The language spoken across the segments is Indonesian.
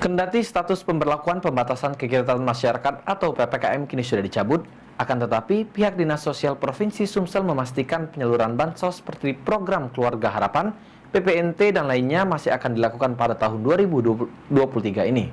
Kendati status pemberlakuan pembatasan kegiatan masyarakat atau PPKM kini sudah dicabut, akan tetapi pihak Dinas Sosial Provinsi Sumsel memastikan penyaluran bansos seperti program Keluarga Harapan, PPNT, dan lainnya masih akan dilakukan pada tahun 2023 ini.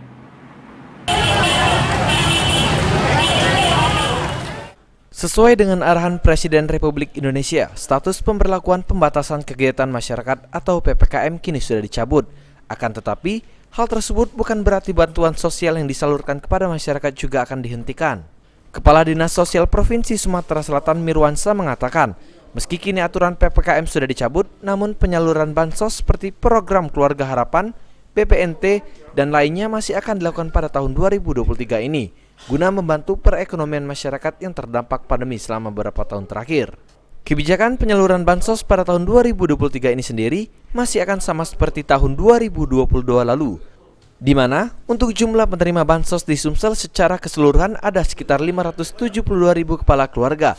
Sesuai dengan arahan Presiden Republik Indonesia, status pemberlakuan pembatasan kegiatan masyarakat atau PPKM kini sudah dicabut. Akan tetapi, hal tersebut bukan berarti bantuan sosial yang disalurkan kepada masyarakat juga akan dihentikan. Kepala Dinas Sosial Provinsi Sumatera Selatan Mirwansa mengatakan, meski kini aturan PPKM sudah dicabut, namun penyaluran bansos seperti program Keluarga Harapan, PPNT, dan lainnya masih akan dilakukan pada tahun 2023 ini, guna membantu perekonomian masyarakat yang terdampak pandemi selama beberapa tahun terakhir. Kebijakan penyaluran bansos pada tahun 2023 ini sendiri masih akan sama seperti tahun 2022 lalu, di mana untuk jumlah penerima bansos di Sumsel secara keseluruhan ada sekitar 572.000 kepala keluarga,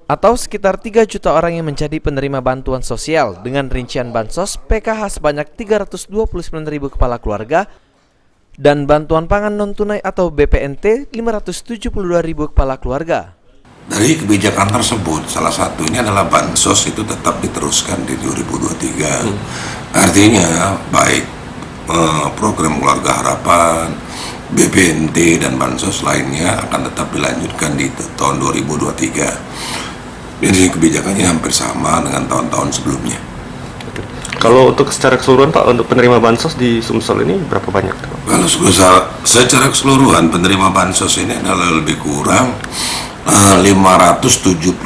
atau sekitar 3 juta orang yang menjadi penerima bantuan sosial dengan rincian bansos PKH sebanyak 329.000 kepala keluarga dan bantuan pangan non-tunai atau BPNT 572.000 kepala keluarga. Dari kebijakan tersebut, salah satunya adalah bansos itu tetap diteruskan di 2023. Artinya baik program Keluarga Harapan, BPNT, dan bansos lainnya akan tetap dilanjutkan di tahun 2023. Jadi kebijakannya hampir sama dengan tahun-tahun sebelumnya. Kalau untuk secara keseluruhan Pak, untuk penerima bansos di Sumsel ini berapa banyak? Kalau secara keseluruhan penerima bansos ini adalah lebih kurang 572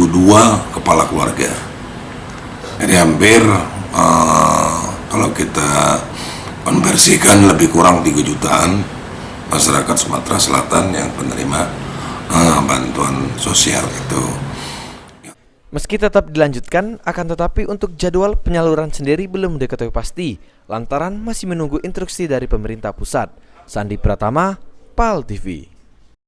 kepala keluarga. Jadi hampir kalau kita konversikan lebih kurang 3 jutaan masyarakat Sumatera Selatan yang penerima bantuan sosial itu. Meski tetap dilanjutkan, akan tetapi untuk jadwal penyaluran sendiri belum diketahui pasti, lantaran masih menunggu instruksi dari pemerintah pusat. Sandi Pratama, PAL TV.